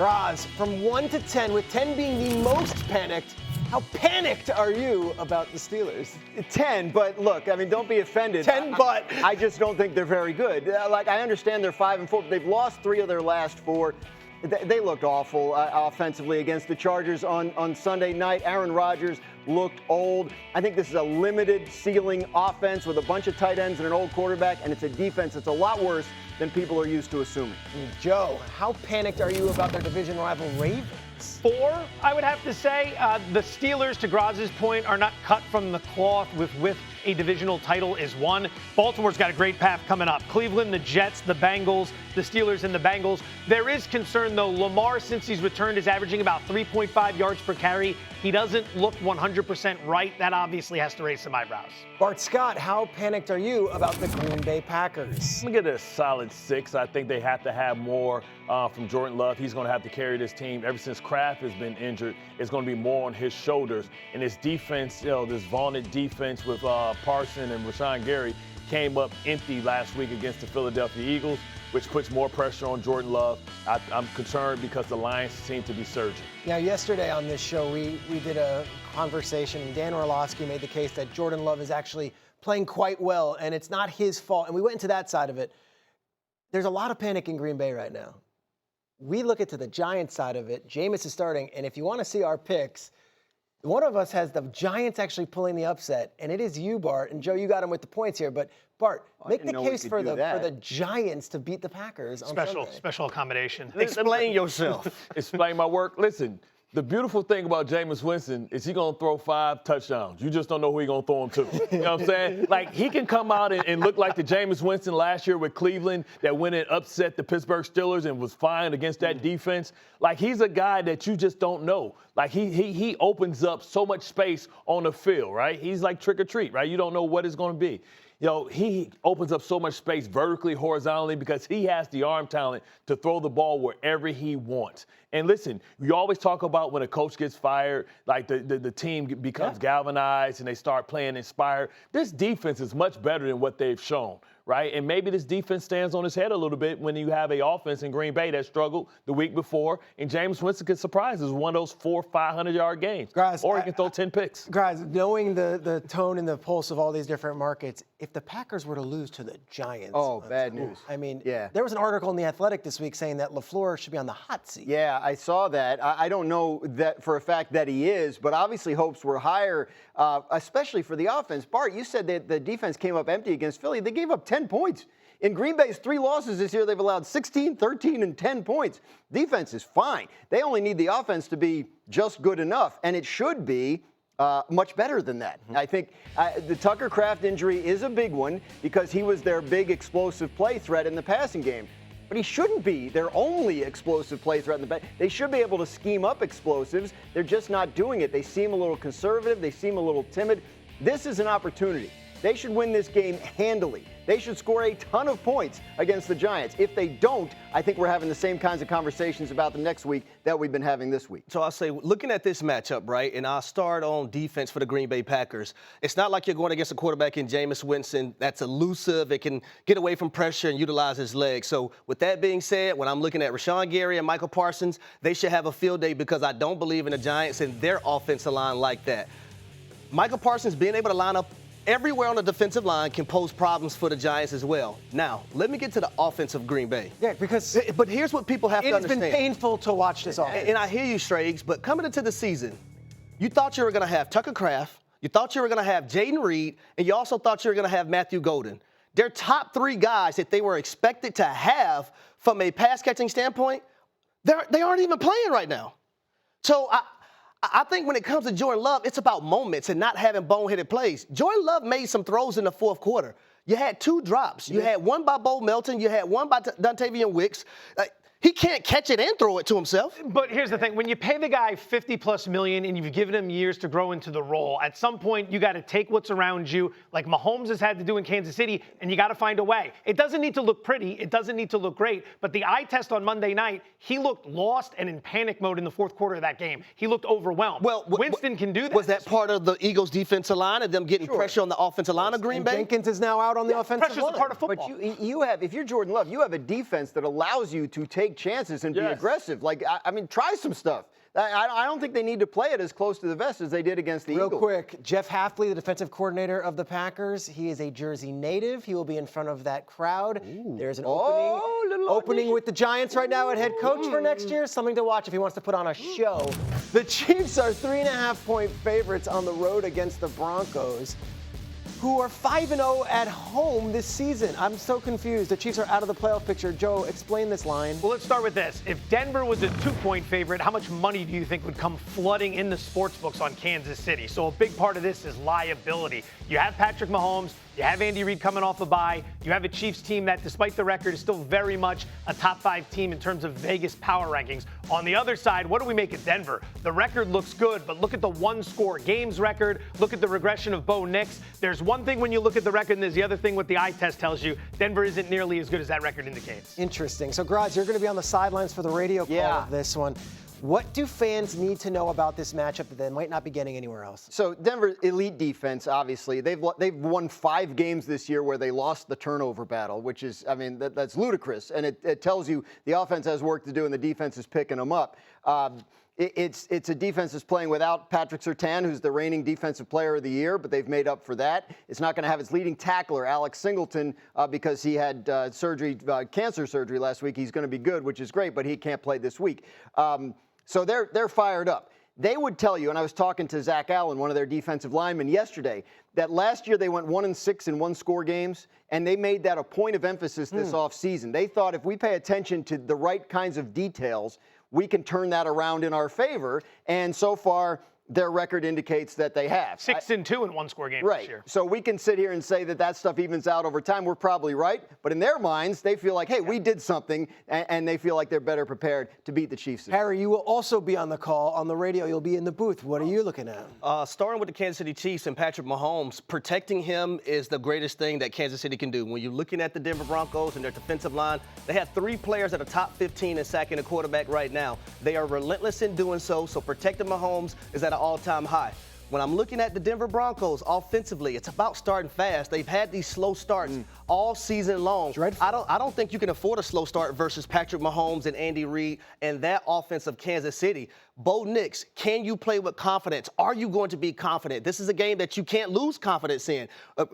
Graz, from 1 to 10, with 10 being the most panicked, how panicked are you about the Steelers? 10, but look, I mean, don't be offended. 10, but. I just don't think they're very good. I understand they're 5-4, but they've lost 3 of their last 4. They looked awful offensively against the Chargers on Sunday night. Aaron Rodgers looked old. I think this is a limited ceiling offense with a bunch of tight ends and an old quarterback, and it's a defense that's a lot worse than people are used to assuming. Joe, how panicked are you about their division rival Ravens? 4, I would have to say. The Steelers, to Graz's point, are not cut from the cloth with a divisional title is won. Baltimore's got a great path coming up. Cleveland, the Jets, the Bengals, the Steelers, and the Bengals. There is concern, though. Lamar, since he's returned, is averaging about 3.5 yards per carry. He doesn't look 100% right. That obviously has to raise some eyebrows. Bart Scott, how panicked are you about the Green Bay Packers? I'm going to get a solid 6. I think they have to have more from Jordan Love. He's going to have to carry this team. Ever since Kraft has been injured, it's going to be more on his shoulders. And his defense, this vaunted defense with Parson and Rashawn Gary came up empty last week against the Philadelphia Eagles, which puts more pressure on Jordan Love. I'm concerned because the Lions seem to be surging. Now, yesterday on this show, we did a conversation, and Dan Orlovsky made the case that Jordan Love is actually playing quite well, and it's not his fault. And we went into that side of it. There's a lot of panic in Green Bay right now. We look into the Giants side of it. Jameis is starting, and if you want to see our picks, one of us has the Giants actually pulling the upset, and it is you, Bart. And Joe, you got him with the points here, but Bart, make the case for the Giants to beat the Packers on Sunday. Special accommodation. Explain yourself. Explain my work. Listen, the beautiful thing about Jameis Winston is he's going to throw 5 touchdowns. You just don't know who he's going to throw them to. You know what I'm saying? Like, he can come out and look like the Jameis Winston last year with Cleveland that went and upset the Pittsburgh Steelers and was fine against that defense. Like, he's a guy that you just don't know. Like, he opens up so much space on the field, right? He's like trick or treat, right? You don't know what it's going to be. He opens up so much space vertically, horizontally, because he has the arm talent to throw the ball wherever he wants. And listen, you always talk about when a coach gets fired, like the team becomes galvanized and they start playing inspired. This defense is much better than what they've shown, right? And maybe this defense stands on its head a little bit when you have an offense in Green Bay that struggled the week before, and Jameis Winston could surprise us with one of those 400-500-yard games. Guys, or he can throw 10 picks. Guys, knowing the tone and the pulse of all these different markets, if the Packers were to lose to the Giants. Oh, bad news. I mean, there was an article in The Athletic this week saying that LaFleur should be on the hot seat. Yeah, I saw that. I don't know that for a fact that he is, but obviously hopes were higher, especially for the offense. Bart, you said that the defense came up empty against Philly. They gave up 10 points. In Green Bay's 3 losses this year, they've allowed 16, 13, and 10 points. Defense is fine. They only need the offense to be just good enough, and it should be much better than that. I think the Tucker Kraft injury is a big one because he was their big explosive play threat in the passing game. But he shouldn't be their only explosive play threat in the back. They should be able to scheme up explosives. They're just not doing it. They seem a little conservative. They seem a little timid. This is an opportunity. They should win this game handily. They should score a ton of points against the Giants. If they don't, I think we're having the same kinds of conversations about them next week that we've been having this week. So I'll say, looking at this matchup, right, and I'll start on defense for the Green Bay Packers. It's not like you're going against a quarterback in Jameis Winston that's elusive. It can get away from pressure and utilize his legs. So with that being said, when I'm looking at Rashawn Gary and Michael Parsons, they should have a field day because I don't believe in the Giants and their offensive line like that. Michael Parsons being able to line up everywhere on the defensive line can pose problems for the Giants as well. Now, let me get to the offense of Green Bay. Yeah, because but here's what people have to understand. It's been painful to watch this offense. And I hear you, Schrags, but coming into the season, you thought you were going to have Tucker Kraft, you thought you were going to have Jaden Reed, and you also thought you were going to have Matthew Golden. Their top 3 guys that they were expected to have from a pass-catching standpoint, they aren't even playing right now. So I think when it comes to Jordan Love, it's about moments and not having boneheaded plays. Jordan Love made some throws in the fourth quarter. You had 2 drops. You had one by Bo Melton. You had one by Dontavian Wicks. He can't catch it and throw it to himself. But here's the thing. When you pay the guy $50+ million and you've given him years to grow into the role, at some point you got to take what's around you, like Mahomes has had to do in Kansas City, and you got to find a way. It doesn't need to look pretty. It doesn't need to look great. But the eye test on Monday night, he looked lost and in panic mode in the fourth quarter of that game. He looked overwhelmed. Well, Winston can do that. Was that part of the Eagles' defensive line and them getting pressure on the offensive line of Green Bay? Jenkins is now out on the offensive line. Pressure's a part of football. But you have, if you're Jordan Love, you have a defense that allows you to take take chances and be Yes. aggressive. Like, I mean, try some stuff. I don't think they need to play it as close to the vest as they did against the Eagles. Real quick, Jeff Hafley, the defensive coordinator of the Packers, he is a Jersey native. He will be in front of that crowd. There's an opening with the Giants right now at head coach for next year. Something to watch if he wants to put on a show. The Chiefs are 3.5-point favorites on the road against the Broncos, who are 5-0 at home this season. I'm so confused. The Chiefs are out of the playoff picture. Joe, explain this line. Well, let's start with this. If Denver was a 2-point favorite, how much money do you think would come flooding in the sports books on Kansas City? So a big part of this is liability. You have Patrick Mahomes. You have Andy Reid coming off a bye. You have a Chiefs team that, despite the record, is still very much a top 5 team in terms of Vegas power rankings. On the other side, what do we make of Denver? The record looks good, but look at the one-score games record. Look at the regression of Bo Nix. There's one thing when you look at the record, and there's the other thing what the eye test tells you. Denver isn't nearly as good as that record indicates. Interesting. So, Graz, you're going to be on the sidelines for the radio call of this one. What do fans need to know about this matchup that they might not be getting anywhere else? So Denver, elite defense, obviously. They've won 5 games this year where they lost the turnover battle, which is, I mean, that's ludicrous. And it tells you the offense has work to do and the defense is picking them up. It's a defense that's playing without Patrick Surtain, who's the reigning defensive player of the year, but they've made up for that. It's not going to have its leading tackler, Alex Singleton, because he had cancer surgery last week. He's going to be good, which is great, but he can't play this week. So they're fired up. They would tell you, and I was talking to Zach Allen, one of their defensive linemen yesterday, that last year they went 1-6 in one-score games, and they made that a point of emphasis this offseason. They thought if we pay attention to the right kinds of details, we can turn that around in our favor. And so far, their record indicates that they have. 6-2 in one-score games this year. So we can sit here and say that stuff evens out over time. We're probably right. But in their minds, they feel like, hey, we did something, and they feel like they're better prepared to beat the Chiefs. Harry, you will also be on the call. On the radio, you'll be in the booth. What are you looking at? Starting with the Kansas City Chiefs and Patrick Mahomes, protecting him is the greatest thing that Kansas City can do. When you're looking at the Denver Broncos and their defensive line, they have 3 players that are top 15 in sacking a quarterback right now. They are relentless in doing so protecting Mahomes is at an all-time high. When I'm looking at the Denver Broncos offensively, it's about starting fast. They've had these slow starts all season long. I don't think you can afford a slow start versus Patrick Mahomes and Andy Reid and that offense of Kansas City. Bo Nix, can you play with confidence? Are you going to be confident? This is a game that you can't lose confidence in,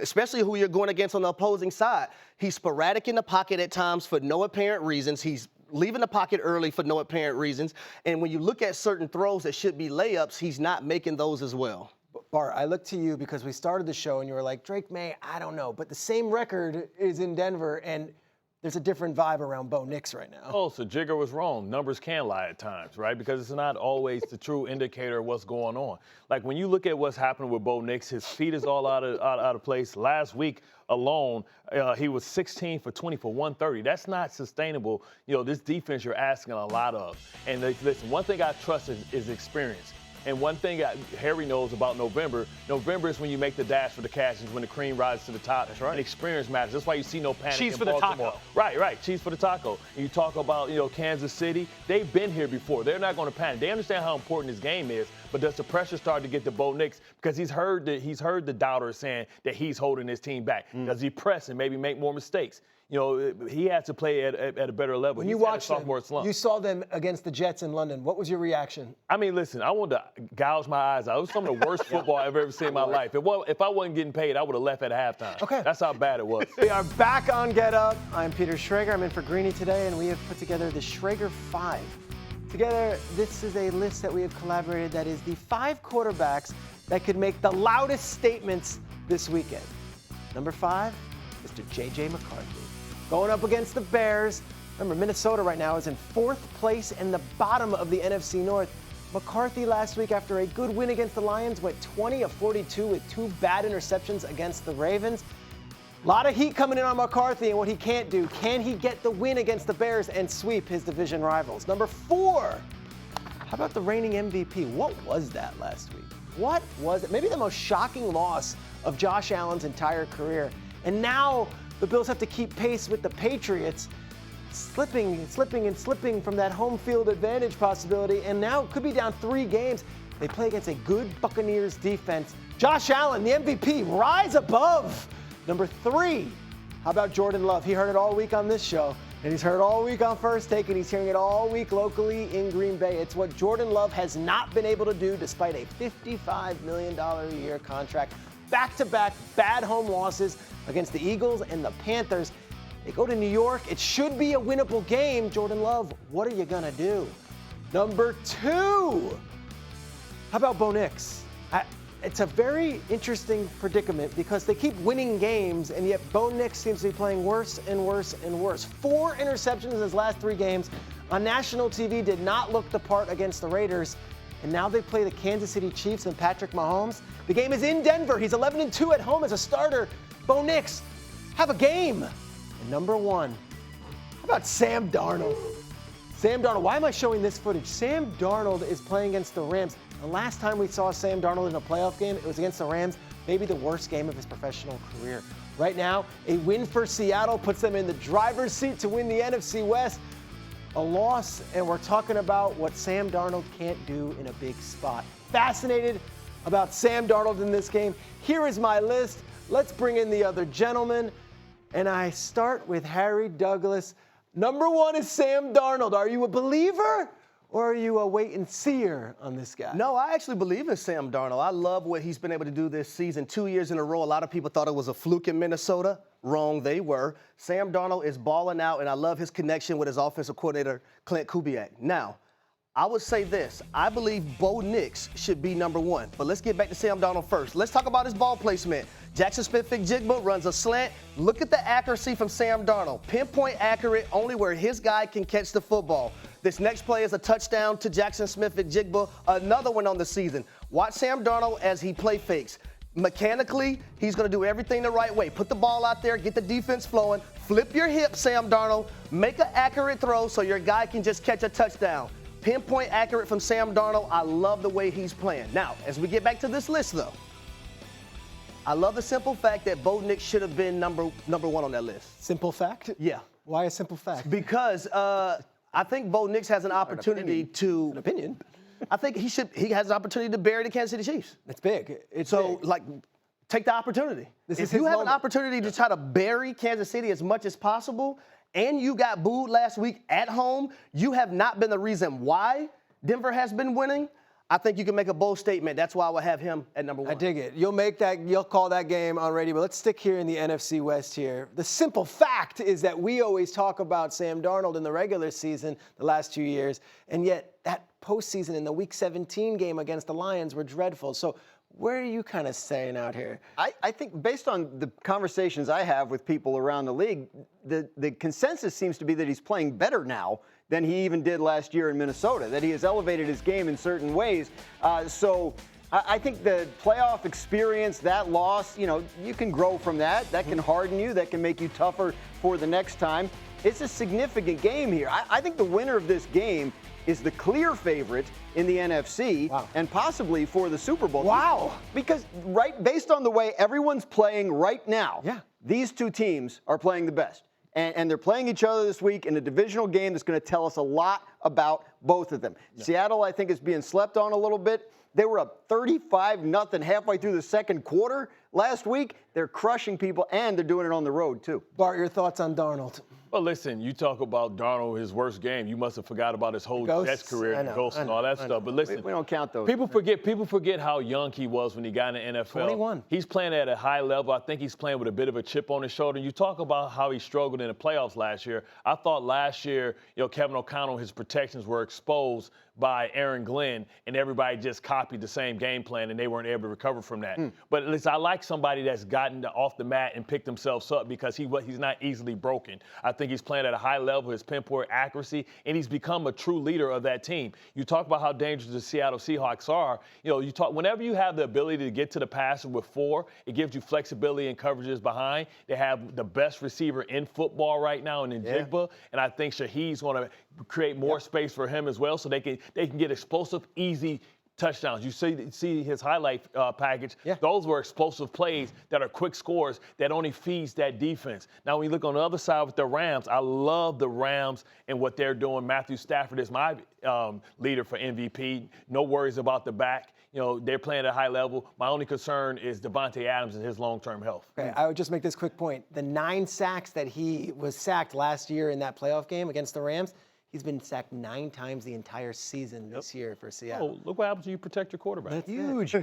especially who you're going against on the opposing side. He's sporadic in the pocket at times for no apparent reasons. He's leaving the pocket early for no apparent reasons. And when you look at certain throws that should be layups, he's not making those as well. Bart, I look to you because we started the show and you were like, Drake May, I don't know. But the same record is in Denver, and there's a different vibe around Bo Nix right now. Oh, so Jigger was wrong. Numbers can lie at times, right? Because it's not always the true indicator of what's going on. Like when you look at what's happening with Bo Nix, his feet is all out of place. Last week alone, he was 16 for 20 for 130. That's not sustainable. You know, this defense you're asking a lot of. And listen, one thing I trust is experience. And one thing Harry knows about November is when you make the dash for the cash, is when the cream rises to the top. That's right. And experience matters. That's why you see no panic Cheese in for the Baltimore. taco. Right. Cheese for the taco. And you talk about, Kansas City. They've been here before. They're not going to panic. They understand how important this game is. But does the pressure start to get to Bo Nix? Because he's heard the doubters saying that he's holding his team back. Does he press and maybe make more mistakes? He had to play at a better level. When you watched them, you saw them against the Jets in London. What was your reaction? I mean, listen, I wanted to gouge my eyes out. It was some of the worst football I've ever seen in my life. If I wasn't getting paid, I would have left at halftime. Okay. That's how bad it was. We are back on Get Up. I'm Peter Schrager. I'm in for Greeny today, and we have put together the Schrager Five. Together, this is a list that we have collaborated that is the 5 quarterbacks that could make the loudest statements this weekend. Number 5, Mr. J.J. McCarthy. Going up against the Bears. Remember, Minnesota right now is in 4th place in the bottom of the NFC North. McCarthy last week, after a good win against the Lions, went 20 of 42 with 2 bad interceptions against the Ravens. A lot of heat coming in on McCarthy and what he can't do. Can he get the win against the Bears and sweep his division rivals? Number 4, how about the reigning MVP? What was that last week? What was it? Maybe the most shocking loss of Josh Allen's entire career. And now the Bills have to keep pace with the Patriots, slipping from that home field advantage possibility, and now could be down 3 games. They play against a good Buccaneers defense. Josh Allen, the MVP, rise above. Number 3, how about Jordan Love? He heard it all week on this show. And he's heard all week on First Take, and he's hearing it all week locally in Green Bay. It's what Jordan Love has not been able to do despite a $55 million a year contract. Back-to-back bad home losses against the Eagles and the Panthers. They go to New York. It should be a winnable game. Jordan Love, what are you going to do? Number 2. How about Bo Nix? It's a very interesting predicament because they keep winning games, and yet Bo Nix seems to be playing worse and worse and worse. 4 interceptions in his last 3 games. On national TV, did not look the part against the Raiders. And now they play the Kansas City Chiefs and Patrick Mahomes. The game is in Denver. He's 11-2 at home as a starter. Bo Nix, have a game. And number 1, how about Sam Darnold? Sam Darnold, why am I showing this footage? Sam Darnold is playing against the Rams. The last time we saw Sam Darnold in a playoff game, it was against the Rams, maybe the worst game of his professional career. Right now, a win for Seattle puts them in the driver's seat to win the NFC West. A loss, and we're talking about what Sam Darnold can't do in a big spot. Fascinated about Sam Darnold in this game. Here is my list. Let's bring in the other gentlemen. And I start with Harry Douglas. Number 1 is Sam Darnold. Are you a believer? Or are you a wait-and-seer on this guy? No, I actually believe in Sam Darnold. I love what he's been able to do this season. 2 years in a row. A lot of people thought it was a fluke in Minnesota. Wrong, they were. Sam Darnold is balling out, and I love his connection with his offensive coordinator, Clint Kubiak. Now, I would say this. I believe Bo Nix should be number 1. But let's get back to Sam Darnold first. Let's talk about his ball placement. Jackson Smith-Jigba runs a slant. Look at the accuracy from Sam Darnold. Pinpoint accurate, only where his guy can catch the football. This next play is a touchdown to Jackson Smith-Jigba, another one on the season. Watch Sam Darnold as he play fakes. Mechanically, he's going to do everything the right way. Put the ball out there, get the defense flowing, flip your hip, Sam Darnold, make an accurate throw so your guy can just catch a touchdown. Pinpoint accurate from Sam Darnold. I love the way he's playing. Now, as we get back to this list, though, I love the simple fact that Bo Nix should have been number 1 on that list. Simple fact? Yeah. Why a simple fact? Because I think Bo Nix has an opportunity to. An opinion. I think he has an opportunity to bury the Kansas City Chiefs. It's big. It's So, big. like, take the opportunity. If you have an opportunity to try to bury Kansas City as much as possible, and you got booed last week at home, you have not been the reason why Denver has been winning. I think you can make a bold statement. That's why I would have him at number 1. I dig it. You'll call that game on radio, but let's stick here in the NFC West here. The simple fact is that we always talk about Sam Darnold in the regular season the last 2 years, and yet that postseason in the Week 17 game against the Lions were dreadful. So where are you kind of staying out here? I think based on the conversations I have with people around the league, the consensus seems to be that he's playing better now than he even did last year in Minnesota, that he has elevated his game in certain ways. So I think the playoff experience, that loss, you can grow from that. That can harden you. That can make you tougher for the next time. It's a significant game here. I think the winner of this game is the clear favorite in the NFC and possibly for the Super Bowl. Wow. Because based on the way everyone's playing right now, these 2 teams are playing the best. And they're playing each other this week in a divisional game that's going to tell us a lot about both of them. Yeah. Seattle, I think, is being slept on a little bit. They were up 35-0 halfway through the second quarter last week. They're crushing people, and they're doing it on the road, too. Bart, your thoughts on Darnold? Well, listen, you talk about Darnold, his worst game. You must have forgot about his whole Jets career and ghosts and all that stuff. But listen, we don't count those. People forget how young he was when he got in the NFL. 21. He's playing at a high level. I think he's playing with a bit of a chip on his shoulder. And you talk about how he struggled in the playoffs last year. I thought last year, Kevin O'Connell, his protections were exposed by Aaron Glenn, and everybody just copied the same game plan, and they weren't able to recover from that. But listen, I like somebody that's gotten off the mat and picked themselves up because he's not easily broken. I think he's playing at a high level, his pinpoint accuracy, and he's become a true leader of that team. You talk about how dangerous the Seattle Seahawks are. Whenever you have the ability to get to the passer with 4, it gives you flexibility and coverages behind. They have the best receiver in football right now in Njigba, and I think Shaheed's going to create more space for him as well, so they can get explosive, easy touchdowns. You see his highlight package. Yeah. Those were explosive plays that are quick scores that only feeds that defense. Now, when you look on the other side with the Rams, I love the Rams and what they're doing. Matthew Stafford is my leader for MVP. No worries about the back. You know, they're playing at a high level. My only concern is Devontae Adams and his long-term health. Okay, I would just make this quick point. The 9 sacks that he was sacked last year in that playoff game against the Rams, he's been sacked 9 times the entire season this year for Seattle. Oh, look what happens when you protect your quarterback. That's huge.